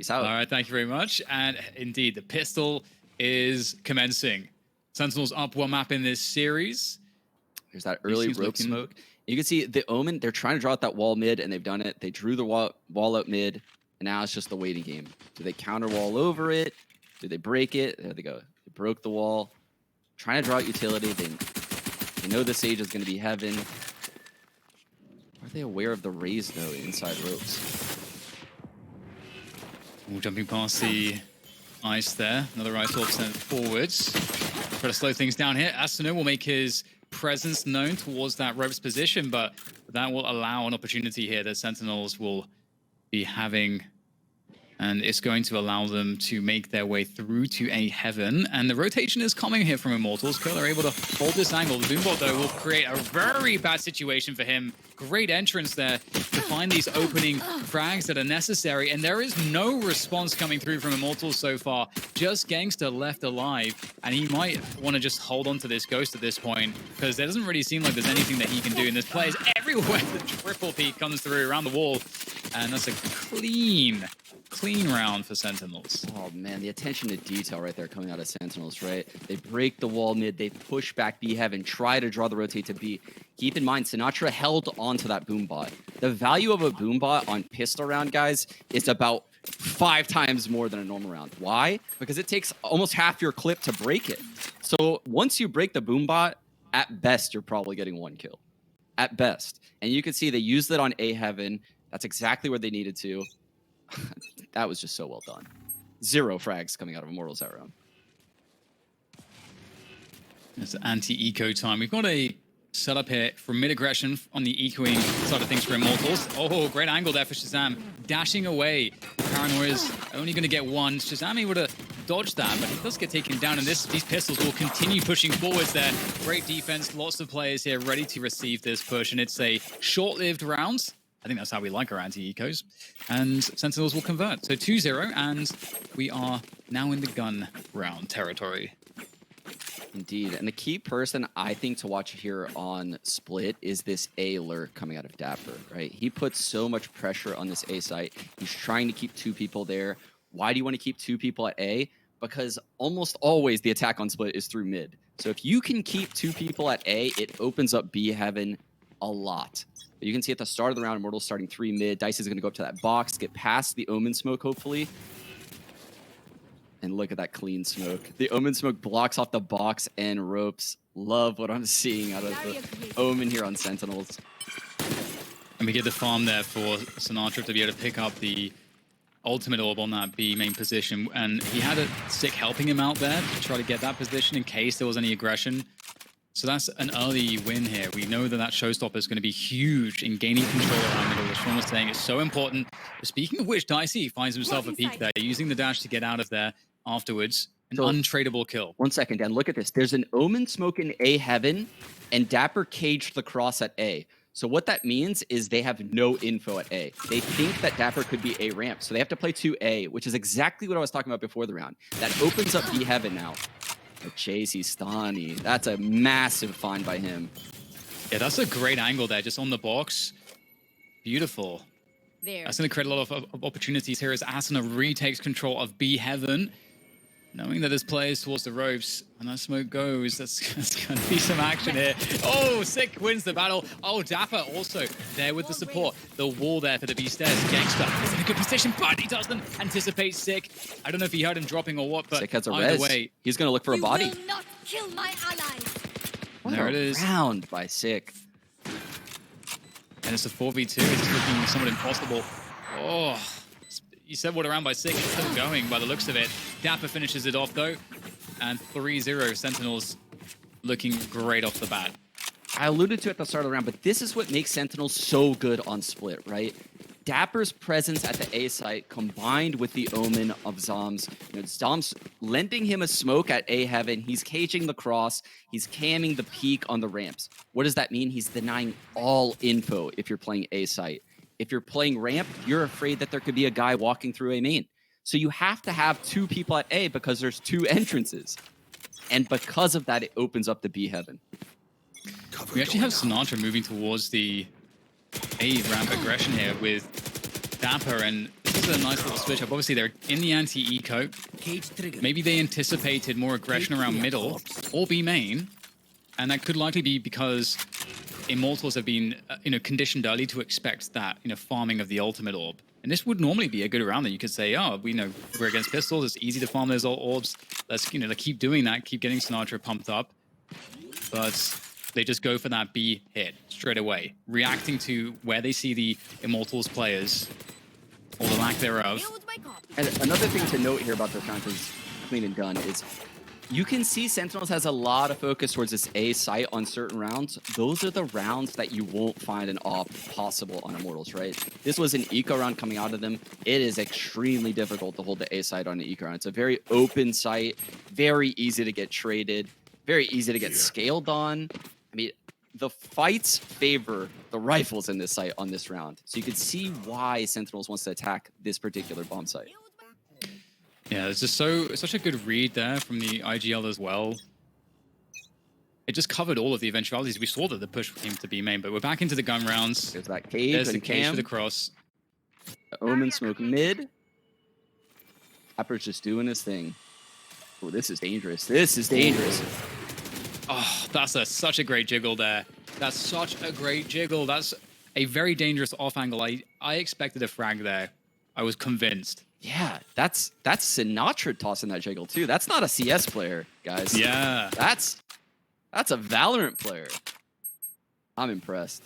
Peace out. All right, thank you very much. And indeed, the pistol is commencing. Sentinels up one map in this series. There's that early rope smoke. You can see the Omen, they're trying to draw out that wall mid, and they've done it. They drew the wall out mid, and now it's just the waiting game. Do they counter wall over it? Do they break it? There they go. They broke the wall. Trying to draw out utility. They know the Sage is going to be heaven. Are they aware of the raise, though, inside ropes? All jumping past the ice there. Another ice orb sent forwards. Try to slow things down here. Asuna will make his presence known towards that ropes position, but that will allow an opportunity here that Sentinels will be having. And it's going to allow them to make their way through to a heaven. And the rotation is coming here from Immortals. They're able to hold this angle. The Boombot, though, will create a very bad situation for him. Great entrance there to find these opening frags that are necessary. And there is no response coming through from Immortals so far. Just Gangster left alive. And he might want to just hold on to this Ghost at this point, because there doesn't really seem like there's anything that he can do. And there's players everywhere. The triple peak comes through around the wall. And that's a clean round for Sentinels. Oh man, the attention to detail right there coming out of Sentinels, right? They break the wall mid, they push back B heaven, try to draw the rotate to B. Keep in mind, Sinatra held onto that boombot. The value of a boombot on pistol round, guys, is about 5 times more than a normal round. Why? Because it takes almost half your clip to break it. So once you break the boombot, at best, you're probably getting 1 kill. At best. And you can see they used it on A heaven. That's exactly where they needed to. That was just so well done. 0 frags coming out of Immortals that round. It's anti-eco time. We've got a setup here from mid-aggression on the ecoing side of things for Immortals. Oh, great angle there for Shazam. Dashing away. Paranoia's only going to get 1. Shazam able to dodge that, but he does get taken down, and these pistols will continue pushing forwards there. Great defense. Lots of players here ready to receive this push, and it's a short-lived round. I think that's how we like our anti-ecos. And Sentinels will convert. So 2-0, and we are now in the gun round territory. Indeed. And the key person I think to watch here on Split is this A lurk coming out of Dapper, right? He puts so much pressure on this A site. He's trying to keep 2 people there. Why do you want to keep 2 people at A? Because almost always the attack on Split is through mid. So if you can keep 2 people at A, it opens up B heaven a lot. But you can see at the start of the round, Immortals starting 3 mid. Dice is going to go up to that box, get past the Omen smoke, hopefully. And look at that clean smoke. The Omen smoke blocks off the box and ropes. Love what I'm seeing out of the Omen here on Sentinels. And we get the farm there for Sinatra to be able to pick up the ultimate orb on that B main position. And he had a Sick helping him out there to try to get that position in case there was any aggression. So that's an early win here. We know that that showstopper is going to be huge in gaining control around middle, which Sean was saying is so important. Speaking of which, Dicey finds himself a peek there, using the dash to get out of there afterwards. An untradeable kill. 1 second, Dan. Look at this. There's an Omen smoke in A heaven, and Dapper caged the cross at A. So what that means is they have no info at A. They think that Dapper could be A ramp, so they have to play 2A, which is exactly what I was talking about before the round. That opens up B heaven now. Chasey Stani. That's a massive find by him. Yeah, that's a great angle there, just on the box. Beautiful. There. That's going to create a lot of opportunities here as Asuna retakes control of B heaven. Knowing that there's players towards the ropes, and that smoke goes, that's going to be some action here. Oh, Sick wins the battle. Oh, Dapper also there with the support. The wall there for the B stairs. Gangster is in a good position, but he doesn't anticipate Sick. I don't know if he heard him dropping or what, but Sick has a either res. way, he's going to look for a body. You will not kill my allies. There it is. Round by Sick. And it's a 4v2. It's looking somewhat impossible. Oh. You said what around by Sick, it's still going by the looks of it. Dapper finishes it off though, and 3-0 Sentinels looking great off the bat. I alluded to it at the start of the round, but this is what makes Sentinels so good on Split, right? Dapper's presence at the A site combined with the Omen of Zom's. Zom's lending him a smoke at A heaven. He's caging the cross. He's camming the peak on the ramps. What does that mean? He's denying all info if you're playing A site. If you're playing ramp, you're afraid that there could be a guy walking through A main. So you have to have 2 people at A because there's 2 entrances. And because of that, it opens up the B heaven. We actually have Sinatra moving towards the A ramp aggression here with Dapper, and this is a nice little switch up. Obviously, they're in the anti-eco. Maybe they anticipated more aggression around middle or B main, and that could likely be because Immortals have been, conditioned early to expect that, farming of the ultimate orb. And this would normally be a good round that you could say, oh, we're against pistols. It's easy to farm those orbs. Let's, keep doing that. Keep getting Sinatra pumped up. But they just go for that B hit straight away, reacting to where they see the Immortals players or the lack thereof. And another thing to note here about this round is clean and done is you can see Sentinels has a lot of focus towards this A site on certain rounds. Those are the rounds that you won't find an AWP possible on Immortals, right? This was an eco round coming out of them. It is extremely difficult to hold the A site on an eco round. It's a very open site, very easy to get traded, very easy to get scaled on. I mean, the fights favor the rifles in this site on this round. So you can see why Sentinels wants to attack this particular bomb site. Yeah, it's just such a good read there from the IGL as well. It just covered all of the eventualities. We saw that the push came to B main, but we're back into the gun rounds. There's that cage. There's and the cage Cam. for the cross. Omen smoke mid. Apper's just doing his thing. Oh, this is dangerous. This is dangerous. Oh, that's such a great jiggle there. That's such a great jiggle. That's a very dangerous off angle. I expected a frag there. I was convinced. Yeah, that's Sinatra tossing that jiggle too. That's not a CS player, guys. Yeah. That's a Valorant player. I'm impressed.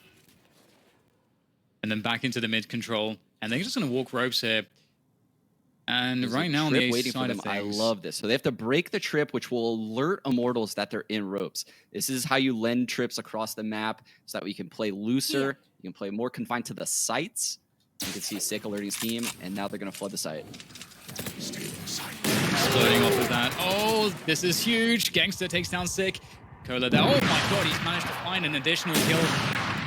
And then back into the mid control. And they're just going to walk ropes here. And There's right a now on the trip A waiting side for of them. I things. love this. So they have to break the trip, which will alert Immortals that they're in ropes. This is how you lend trips across the map so that we can play looser. You can play more confined to the sites. You can see Sick alerting his team, and now they're going to flood the site. Exploding off of that. Oh, this is huge. Gangster takes down Sick. Cola there. Oh my god, he's managed to find an additional kill,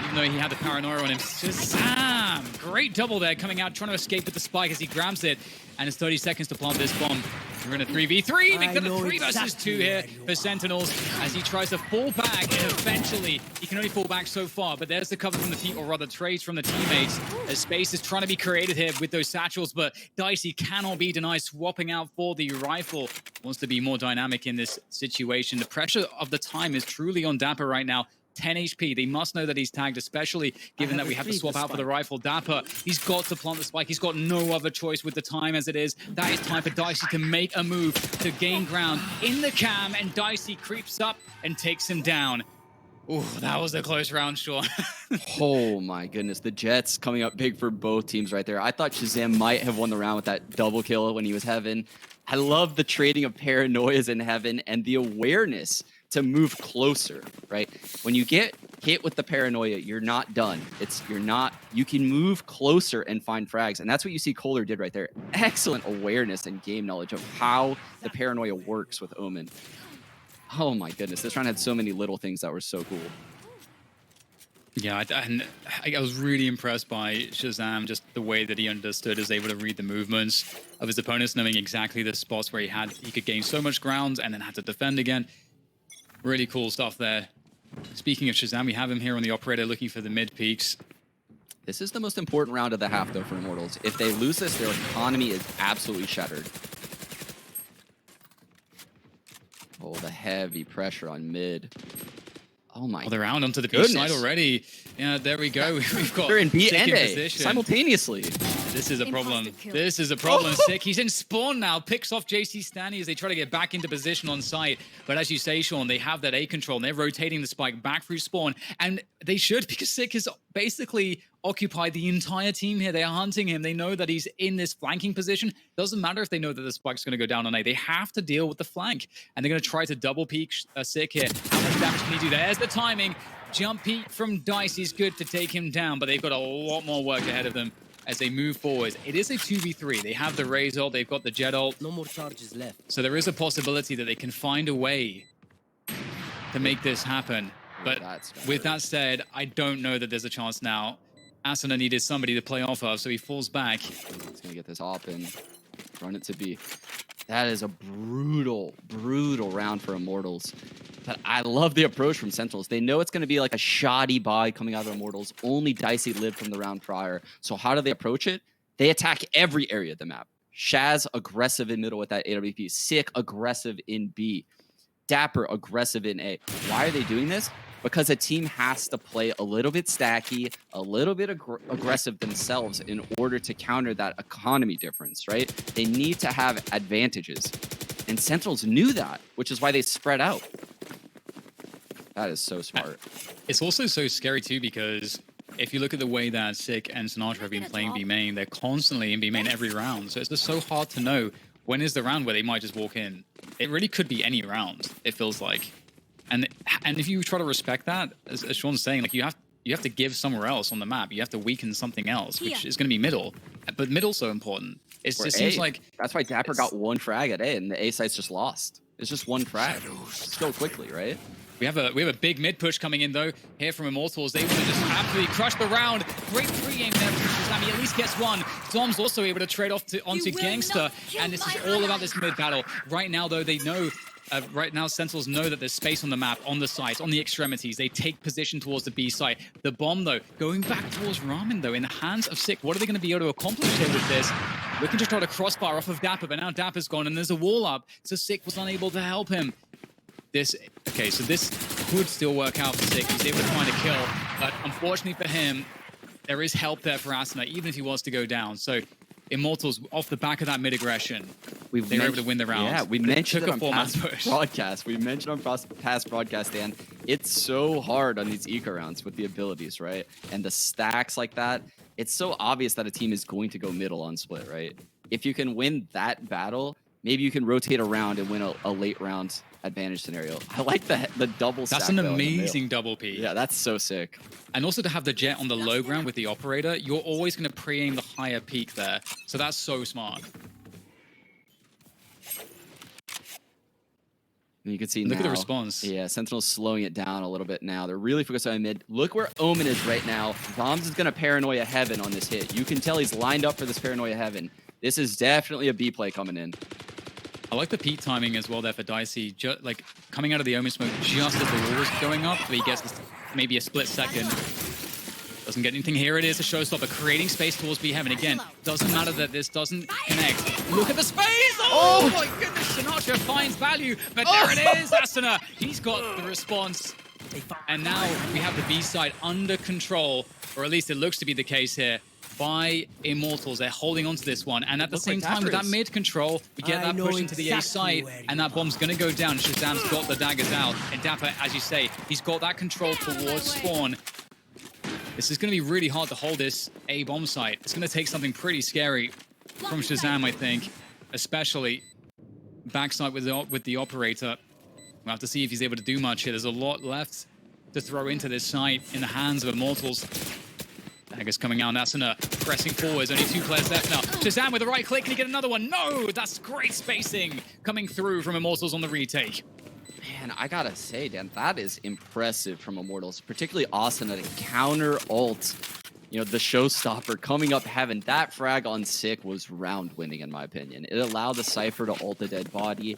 even though he had the paranoia on him. Shazam! Great double there, coming out, trying to escape with the spike as he grabs it. And it's 30 seconds to plant this bomb. We're in a 3v3. They've got a 3 versus 2 here for Sentinels as he tries to fall back. And eventually, he can only fall back so far. But there's the cover from the team, or rather trades from the teammates. As Space is trying to be creative here with those satchels. But Dicey cannot be denied, swapping out for the rifle. Wants to be more dynamic in this situation. The pressure of the time is truly on Dapper right now. 10 HP. They must know that he's tagged, especially given that we have to swap out for the rifle. Dapper, he's got to plant the spike. He's got no other choice with the time as it is. That is time for Dicey to make a move to gain ground in the cam, and Dicey creeps up and takes him down. Ooh, that was a close round, Sean. Oh my goodness, the Jets coming up big for both teams right there. I thought Shazam might have won the round with that double kill when he was Heaven. I love the trading of paranoias in Heaven and the awareness to move closer, right? When you get hit with the paranoia, you're not done. You can move closer and find frags. And that's what you see Kohler did right there. Excellent awareness and game knowledge of how the paranoia works with Omen. Oh my goodness, this round had so many little things that were so cool. Yeah, I was really impressed by Shazam, just the way that he understood, is able to read the movements of his opponents, knowing exactly the spots where he could gain so much ground and then had to defend again. Really cool stuff there. Speaking of Shazam, we have him here on the operator looking for the mid peaks. This is the most important round of the half, though, for Immortals. If they lose this, their economy is absolutely shattered. Oh, the heavy pressure on mid. Oh my. Oh, they're out onto the B goodness. side already. Yeah, there we go. We've got They're in B Sick and in A position. simultaneously. This is a problem. Imposter kill. This is a problem. Sick. He's in spawn now. Picks off JC Stanley as they try to get back into position on site. But as you say, Sean, they have that A control and they're rotating the spike back through spawn. And they should, because Sick has basically occupied the entire team here. They are hunting him. They know that he's in this flanking position. Doesn't matter if they know that the spike's going to go down on A. They have to deal with the flank. And they're going to try to double peek Sick here. How much damage can he do? There's the timing. Jump peek from Dice is good to take him down, but they've got a lot more work ahead of them as they move forward. It is a 2v3. They have the Raze ult, they've got the Jet ult. No more charges left. So there is a possibility that they can find a way to make this happen. But with that said, I don't know that there's a chance now. Asuna needed somebody to play off of, so he falls back. He's going to get this op and run it to B. That is a brutal, brutal round for Immortals. But I love the approach from Sentinels. They know it's going to be like a shoddy buy coming out of Immortals. Only Dicey lived from the round prior. So how do they approach it? They attack every area of the map. Shaz aggressive in middle with that AWP. Sick aggressive in B. Dapper aggressive in A. Why are they doing this? Because a team has to play a little bit stacky, a little bit aggressive themselves in order to counter that economy difference, right? They need to have advantages. And Sentinels knew that, which is why they spread out. That is so smart. It's also so scary too, because if you look at the way that Sick and Sinatra have been playing B main, they're constantly in B main every round. So it's just so hard to know when is the round where they might just walk in. It really could be any round, it feels like. And if you try to respect that, as Sean's saying, like you have to give somewhere else on the map. You have to weaken something else, which is going to be middle. But middle's so important. It just seems like that's why Dapper got one frag at A, and the A site's just lost. It's just one frag. Let's go quickly, right? We have a big mid push coming in though here from Immortals. They want to just absolutely crush the round. Great pre-aim there from Shazam. He at least gets one. Dom's also able to trade off onto Gangster, and this is all about this mid battle. Right now though, they know. Right now, Sentinels know that there's space on the map, on the sides, on the extremities. They take position towards the B site. The bomb, though, going back towards Ramen, though, in the hands of Sick. What are they going to be able to accomplish here with this? Looking to try to crossbar off of Dapper, but now Dapper's gone, and there's a wall up, so Sick was unable to help him. Okay, so this could still work out for Sick. He's able to find a kill, but unfortunately for him, there is help there for Asuna, even if he was to go down. So Immortals, off the back of that mid-aggression, they were able to win the round. Yeah, we mentioned it on past push. broadcast. We mentioned on past broadcast, Dan. It's so hard on these eco rounds with the abilities, right? And the stacks like that. It's so obvious that a team is going to go middle on split, right? If you can win that battle, maybe you can rotate around and win a late round advantage scenario. I like the double stack. That's an amazing double P. Yeah, that's so sick. And also to have the jet on the low ground with the operator, you're always going to pre-aim the higher peak there. So that's so smart. And you can see Look now, at the response. Yeah, Sentinel's slowing it down a little bit now. They're really focused on mid. Look where Omen is right now. Bombs is going to paranoia heaven on this hit. You can tell he's lined up for this paranoia heaven. This is definitely a B play coming in. I like the peak timing as well there for Dicey. Like coming out of the Omen smoke just as the wall was going up, but he gets maybe a split second. Doesn't get anything. Here it is, a showstopper, creating space towards B heaven. Again, doesn't matter that this doesn't connect. Look at the space! Oh my goodness, Sinatra finds value, but there it is, Asuna. He's got the response. And now we have the B side under control, or at least it looks to be the case here, by Immortals. They're holding on to this one, and at the same time with that mid control, we get that push into the A site, and that bomb's gonna go down. Shazam's got the daggers out, and Dapper, as you say, he's got that control towards spawn. This is gonna be really hard to hold this A bomb site. It's gonna take something pretty scary from Shazam, I think, especially backside with the operator. We'll have to see if he's able to do much here. There's a lot left to throw into this site in the hands of Immortals. Daggers coming out, Asuna pressing forwards. Only 2 players left now. Shazam with the right click. Can he get another one? No! That's great spacing coming through from Immortals on the retake. Man, I gotta say, Dan, that is impressive from Immortals, particularly Asuna to counter ult. You know, the showstopper coming up heaven. That frag on Sick was round winning, in my opinion. It allowed the Cypher to ult the dead body.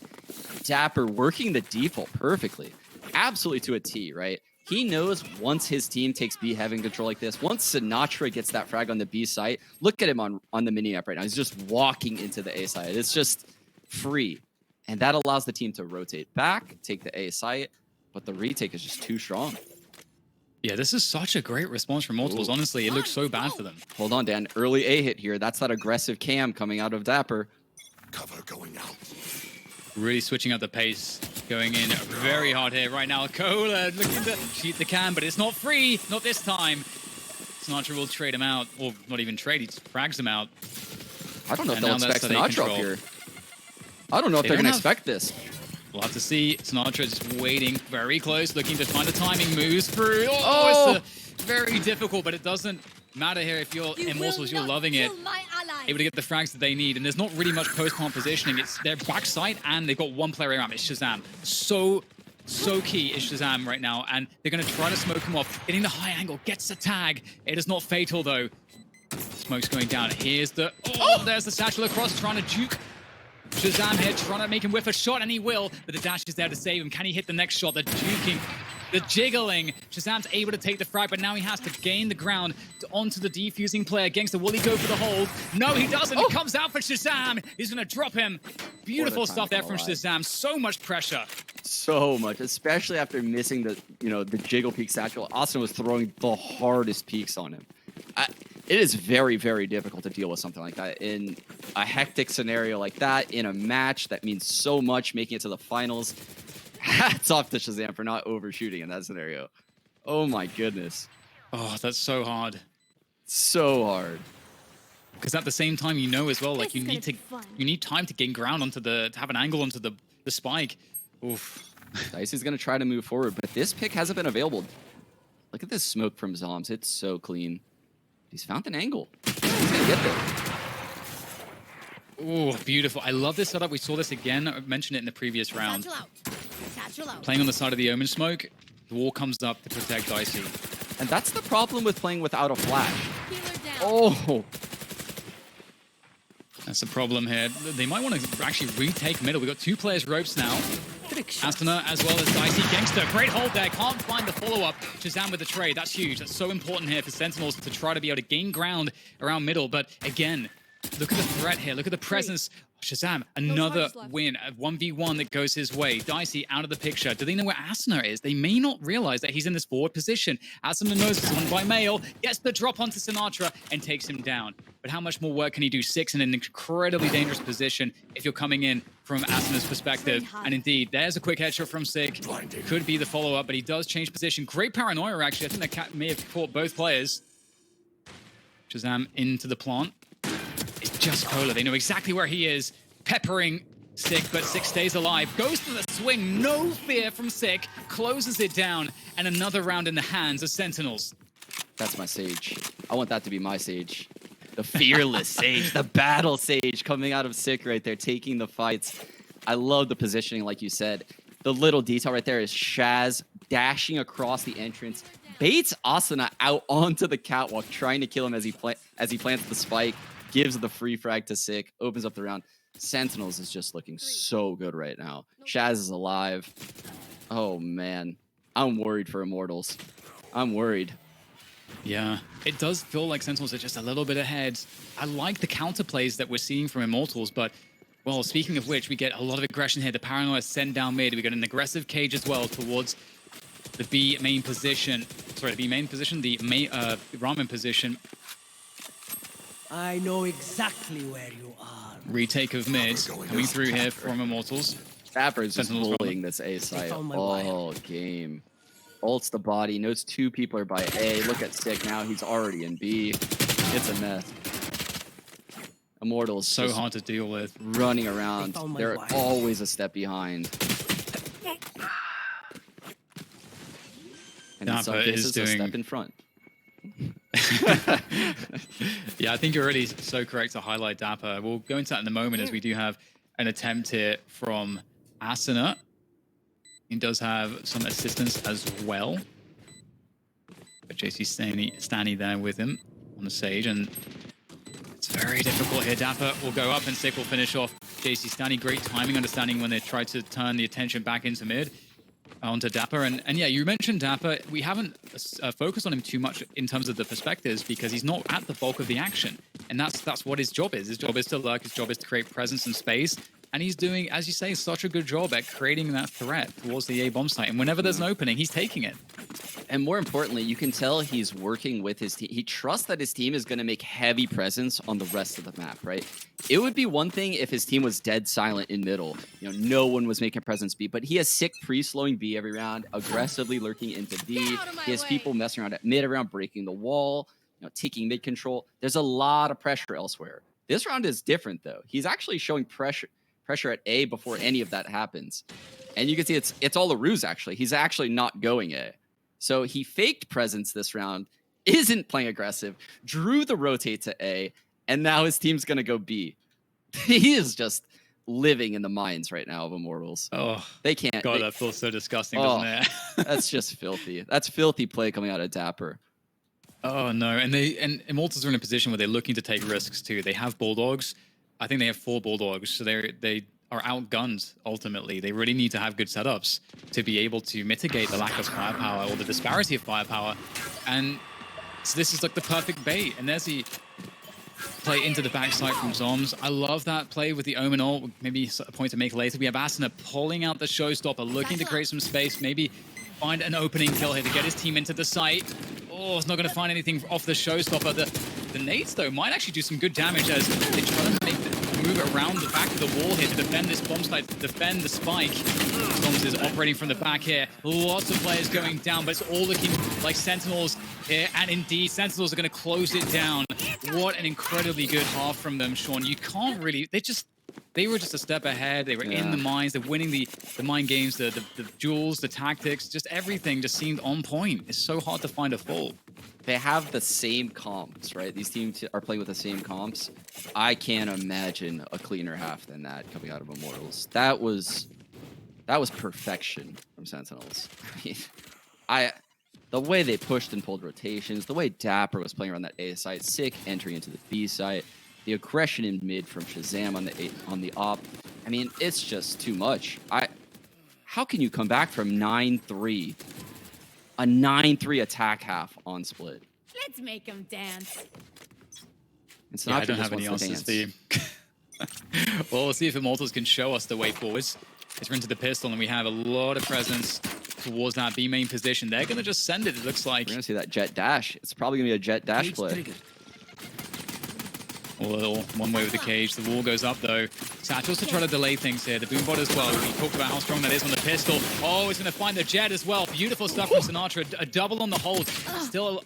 Dapper working the default perfectly. Absolutely to a T, right? He knows once his team takes B heaven control like this, once Sinatra gets that frag on the B site, look at him on the mini app right now. He's just walking into the A site. It's just free. And that allows the team to rotate back, take the A site, but the retake is just too strong. Yeah, this is such a great response from Immortals. Honestly, it looks so bad for them. Hold on, Dan. Early A hit here. That's that aggressive cam coming out of Dapper. Cover going out. Really switching up the pace, going in very hard here right now. Cola looking to shoot the cam, but it's not free, not this time. Sinatra will trade him out, or not even trade, he just frags him out. I don't know if they'll expect Sinatra up here. I don't know if they're going to expect this. We'll have to see. Sinatra just waiting very close, looking to find the timing, moves through. Oh, it's very difficult, but it doesn't matter here if you're Immortals, you're loving it. Able to get the frags that they need, and there's not really much post-plant positioning. It's their backside, and they've got one player around. It's Shazam. So key is Shazam right now, and they're going to try to smoke him off. Getting the high angle, gets the tag. It is not fatal, though. Smoke's going down. Here's the... Oh, there's the satchel across, trying to juke Shazam here, trying to make him whiff a shot, and he will, but the dash is there to save him. Can he hit the next shot? The juking the jiggling. Shazam's able to take the frag, but now he has to gain the ground onto the defusing player. Gangster, will he go for the hold? No, he doesn't. He comes out for Shazam. He's going to drop him. Beautiful stuff there from Shazam. So much pressure. So much, especially after missing the, the jiggle peek satchel. Austin was throwing the hardest peaks on him. It is very, very difficult to deal with something like that in a hectic scenario like that, in a match that means so much, making it to the finals. Hats off to Shazam for not overshooting in that scenario. Oh my goodness. Oh, that's so hard. So hard. Because at the same time, as well, like you need time to gain ground to have an angle onto the spike. Oof. Dicey's gonna try to move forward, but this pick hasn't been available. Look at this smoke from Zombs. It's so clean. He's found an angle. He's gonna get there. Oh, beautiful. I love this setup. We saw this again. I mentioned it in the previous round. Playing on the side of the Omen smoke, the wall comes up to protect Dicey. And that's the problem with playing without a flash. Oh! That's the problem here. They might want to actually retake middle. We've got 2 players ropes now. Astana as well as Dicey. Gangster, great hold there. Can't find the follow-up. Shazam with the trade. That's huge. That's so important here for Sentinels to try to be able to gain ground around middle. But again, look at the threat here. Look at the presence. Shazam, another win. A 1v1 that goes his way. Dicey out of the picture. Do they know where Asuna is? They may not realize that he's in this forward position. Asuna knows it's on by mail, gets the drop onto Sinatra and takes him down. But how much more work can he do? 6 in an incredibly dangerous position if you're coming in from Asuna's perspective. And indeed, there's a quick headshot from Sig. Could be the follow-up, but he does change position. Great paranoia, actually. I think that cat may have caught both players. Shazam into the plant. It's just Polar. They know exactly where he is. Peppering Sick, but Sick stays alive. Goes to the swing. No fear from Sick. Closes it down. And another round in the hands of Sentinels. That's my Sage. I want that to be my Sage. The fearless Sage. The battle Sage coming out of Sick right there, taking the fights. I love the positioning, like you said. The little detail right there is Shaz dashing across the entrance. Baits Asuna out onto the catwalk, trying to kill him as he plants the spike. Gives the free frag to Sick, opens up the round. Sentinels is just looking so good right now. Shaz is alive. Oh, man. I'm worried for Immortals. I'm worried. Yeah, it does feel like Sentinels are just a little bit ahead. I like the counterplays that we're seeing from Immortals, but, well, speaking of which, we get a lot of aggression here. The Paranoia send down mid. We got an aggressive cage as well towards the B main position. Sorry, the B main position, the Ramen position. I know exactly where you are. Retake of mid coming through here from Immortals. Dapper is just bullying this A site all game. Ults the body, knows 2 people are by A. Look at Sick now, he's already in B. It's a mess. Immortals so hard to deal with. Running around. They're always a step behind. And in some cases, a step in front. Yeah, I think you're already so correct to highlight Dapper. We'll go into that in a moment as we do have an attempt here from Asuna. He does have some assistance as well. But JC Stanny there with him on the Sage, and it's very difficult here. Dapper will go up and Sick will finish off JC Stanny. Great timing, understanding when they try to turn the attention back into mid. Onto Dapper, and yeah, you mentioned Dapper. We haven't focused on him too much in terms of the perspectives because he's not at the bulk of the action, and that's what his job is. His job is to lurk. His job is to create presence and space, and he's doing, as you say, such a good job at creating that threat towards the A bomb site. And whenever there's an opening, he's taking it. And more importantly, you can tell he's working with his team. He trusts that his team is going to make heavy presence on the rest of the map, right? It would be one thing if his team was dead silent in middle. No one was making presence B, but he has Sick pre-slowing B every round, aggressively lurking into B. He has people messing around at mid around, breaking the wall, taking mid control. There's a lot of pressure elsewhere. This round is different, though. He's actually showing pressure at A before any of that happens. And you can see it's all a ruse, actually. He's actually not going A. So he faked presence this round, isn't playing aggressive, drew the rotate to A, and now his team's going to go B. He is just living in the minds right now of Immortals. Oh, they can't. God, that feels so disgusting, doesn't it? That's just filthy. That's filthy play coming out of Dapper. Oh, no. And Immortals are in a position where they're looking to take risks, too. They have Bulldogs. I think they have 4 Bulldogs. So they are outgunned ultimately. They really need to have good setups to be able to mitigate the lack of firepower or the disparity of firepower. And so this is like the perfect bait. And there's the play into the backside from Zoms. I love that play with the Omen ult. Maybe a point to make later. We have Asuna pulling out the showstopper, looking to create some space, maybe find an opening kill here to get his team into the site. Oh, it's not going to find anything off the showstopper. The nades, though, might actually do some good damage as they try to make the move around the back of the wall here to defend this bomb site, to defend the spike. Zoms is operating from the back here. Lots of players going down, but it's all looking like Sentinels here. And indeed, Sentinels are going to close it down. What an incredibly good half from them, Sean. You can't really... They were just a step ahead. They were in the mines. They're winning the mind games, the duels, the tactics, just everything just seemed on point. It's so hard to find a fault. They have the same comps, right? These teams are playing with the same comps. I can't imagine a cleaner half than that coming out of Immortals. That was perfection from Sentinels. I mean, the way they pushed and pulled rotations, the way Dapper was playing around that A site, sick entering into the B site. The aggression in mid from Shazam on the op. I mean, it's just too much. How can you come back from 9-3, a 9-3 attack half on split? Let's make them dance. It's Yeah, not I don't have any answers, Steve. Well, we'll see if Immortals can show us the way forwards. It's into the pistol, and we have a lot of presence towards that B main position. They're going to just send it, it looks like. We're going to see that jet dash. It's probably going to be a jet dash play. A little one way with the cage. The wall goes up though. Satchels to try to delay things here. The boombot as well. We talked about how strong that is on the pistol. Oh, he's going to find the jet as well. Beautiful stuff from Sinatra. A double on the hold. Still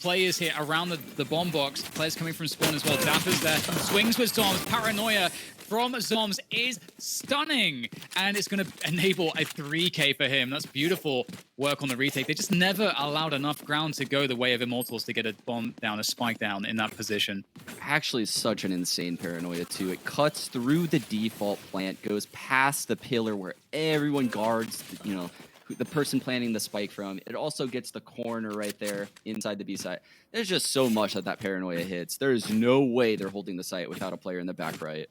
players here around the bomb box. Players coming from spawn as well. Dapper's there. Swings with Zoms. Paranoia from Zoms is stunning. And it's going to enable a 3K for him. That's beautiful work on the retake. They just never allowed enough ground to go the way of Immortals to get a bomb down, a spike down in that position. Actually, such an insane paranoia, too. It cuts through the default plant, goes past the pillar where everyone guards, you know, the person planting the spike from. It also gets the corner right there inside the B site. There's just so much that paranoia hits. There is no way they're holding the site without a player in the back right.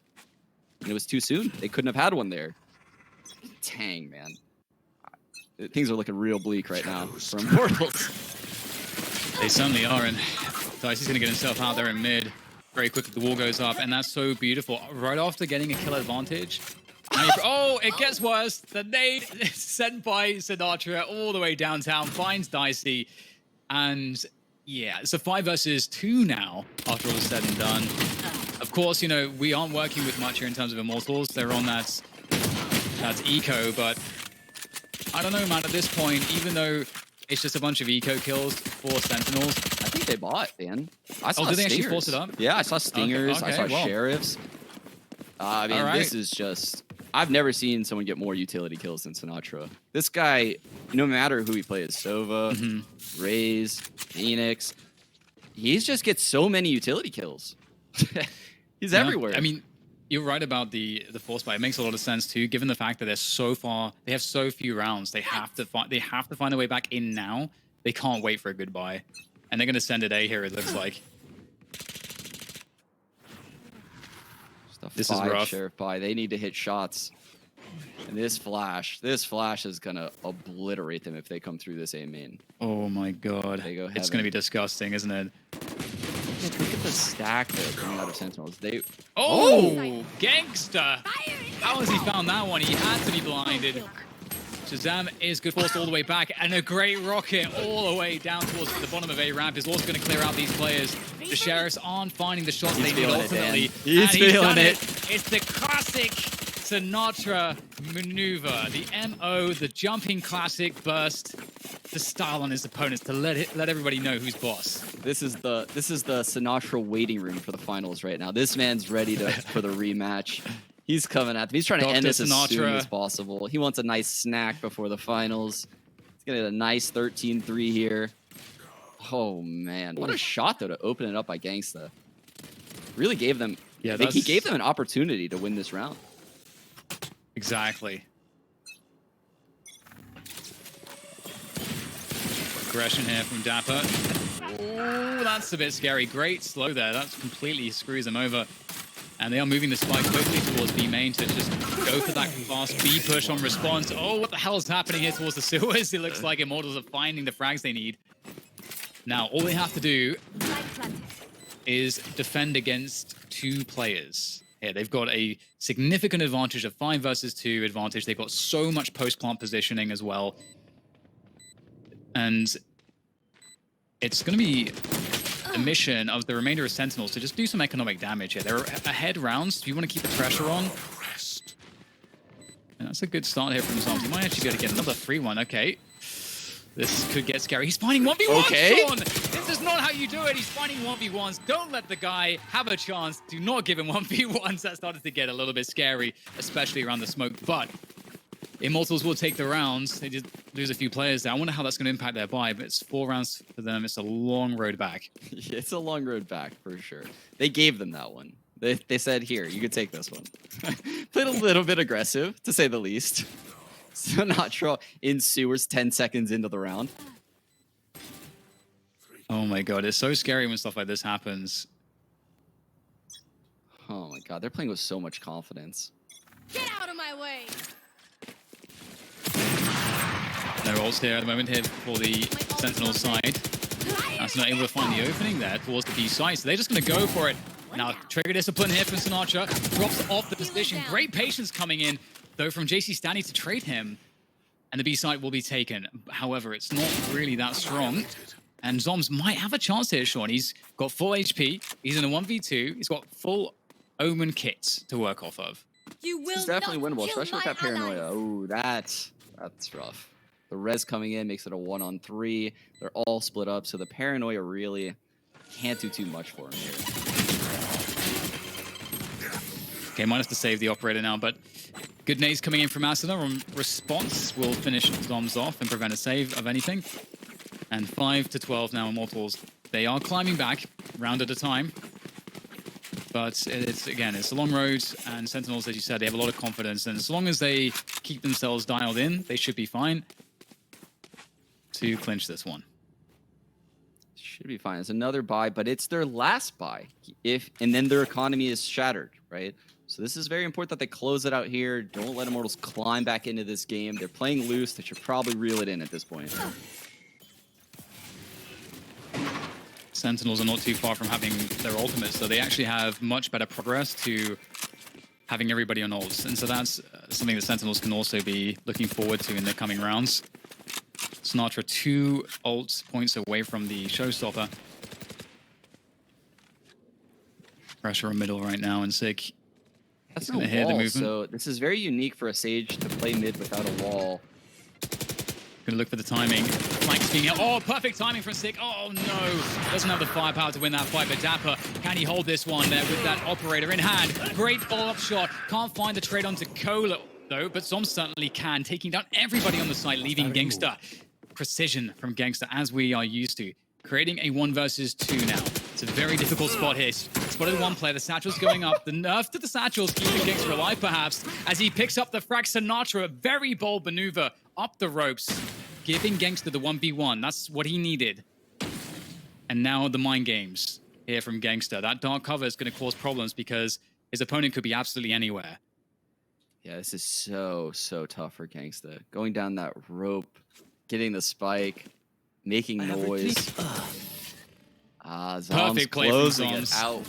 And it was too soon. They couldn't have had one there. Dang, man. Things are looking real bleak right now for Immortals. They certainly are, and Dicey's going to get himself out there in mid. Very quickly, the wall goes up, and that's so beautiful. Right after getting a kill advantage. Oh, it gets worse. The nade is sent by Sinatra all the way downtown, finds Dicey. And yeah, it's a 5 versus 2 now, after all is said and done. Of course, you know, we aren't working with much here in terms of Immortals. They're on that eco, but I don't know, man, at this point, even though it's just a bunch of eco kills for Sentinels. I think they bought, man. I saw did they stingers. actually force it up? Yeah, I saw stingers. Okay, I saw well. sheriffs. I mean, this is just... I've never seen someone get more utility kills than Sinatra. This guy, no matter who he plays, Sova, Raze, Phoenix, he just gets so many utility kills. He's everywhere. I mean, you're right about the force buy. It makes a lot of sense too, given the fact that they're so far. They have so few rounds. They have to find a way back in now. They can't wait for a goodbye, and they're going to send it A here. It looks like. This is rough. Sheriff buy. They need to hit shots. And this flash is gonna obliterate them if they come through this A main. Oh my god. They go it's gonna be disgusting, isn't it? Look at the stack there coming out of Sentinels. Oh, gangster! How has he found that one? He had to be blinded. Shazam is good force all the way back, and a great rocket all the way down towards the bottom of A ramp is also going to clear out these players. The Sheriffs aren't finding the shots they need ultimately. He's feeling it. It's the classic Sinatra maneuver, the MO, the jumping classic burst, the style on his opponents to let everybody know who's boss. This is the Sinatra waiting room for the finals right now. This man's ready for the rematch. He's coming at them. He's trying to end this as soon as possible. He wants a nice snack before the finals. He's going to get a nice 13-3 here. Oh, man. What a shot, though, to open it up by Gangsta. Really gave them... Yeah, he gave them an opportunity to win this round. Exactly. Aggression here from Dapper. Oh, that's a bit scary. Great slow there. That completely screws them over. And they are moving the spike quickly towards B main. main to just go for that fast B push on response. Oh, what the hell is happening here towards the sewers? It looks like Immortals are finding the frags they need. Now, all they have to do is defend against 2 players. Here, they've got a significant advantage of 5 versus 2 advantage. They've got so much post-plant positioning as well. And it's going to be the mission of the remainder of Sentinels to just do some economic damage here. They're ahead rounds. Do you want to keep the pressure on? And that's a good start here from Zombs. He might actually be able to get another free one. Okay. This could get scary. He's finding 1v1s, Okay. Sean! This is not how you do it. He's finding 1v1s. Don't let the guy have a chance. Do not give him 1v1s. That started to get a little bit scary, especially around the smoke. But Immortals will take the rounds. They did lose a few players there. I wonder how that's going to impact their buy, but it's 4 rounds for them. It's a long road back. It's a long road back, for sure. They gave them that one. They said, here, you could take this one. Played a little bit aggressive, to say the least. Sinatra in sewers 10 seconds into the round. Oh my god, it's so scary when stuff like this happens. Oh my god, they're playing with so much confidence. Get out of my way! No ults here at the moment here for the Sentinel side. That's not able to find the opening there towards the B side, so they're just going to go for it. Now, trigger discipline here from Sinatra. Drops off the position. Great patience coming in, though, from JC Stanley to trade him. And the B side will be taken. However, it's not really that strong. And Zombs might have a chance here, Sean. He's got full HP. He's in a 1v2. He's got full Omen kits to work off of. You will It's definitely not winnable, kill especially with my that paranoia. allies. Oh, that's rough. The res coming in makes it a 1-on-3. They're all split up, so the paranoia really can't do too much for him here. Okay, minus to save the operator now, but good nades coming in from Asuna. Response will finish Zombs off and prevent a save of anything. And 5-12 now, Immortals. They are climbing back, round at a time. But it's a long road, and Sentinels, as you said, they have a lot of confidence. And as long as they keep themselves dialed in, they should be fine to clinch this one. Should be fine. It's another buy, but it's their last buy. And then their economy is shattered, right? So this is very important that they close it out here. Don't let Immortals climb back into this game. They're playing loose. They should probably reel it in at this point. Sentinels are not too far from having their ultimates, so they actually have much better progress to having everybody on ults. And so that's something that Sentinels can also be looking forward to in the coming rounds. Sinatra 2 ult points away from the showstopper. Pressure on middle right now, and Sig. That's He's no gonna hear the wall, movement. so this is very unique for a Sage to play mid without a wall. Gonna look for the timing. Flanks being hit. Oh, perfect timing from Sick. Oh no, doesn't have the firepower to win that fight, but Dapper, can he hold this one there with that operator in hand? Great follow-up shot. Can't find the trade onto Cola though, but Zom certainly can, taking down everybody on the site, leaving Gangster. Precision from Gangster, as we are used to. Creating a 1 versus 2 now. It's a very difficult spot here. Spotted one player, the Satchel's going up. The nerf to the Satchel's keeping Gangster alive, perhaps, as he picks up the frag. Sinatra, a very bold maneuver up the ropes, giving Gangster the 1v1. That's what he needed. And now the mind games here from Gangster. That dark cover is going to cause problems because his opponent could be absolutely anywhere. Yeah, this is so tough for Gangsta. Going down that rope, getting the spike, making noise. Zom's Perfect play from closing it Zoms. out.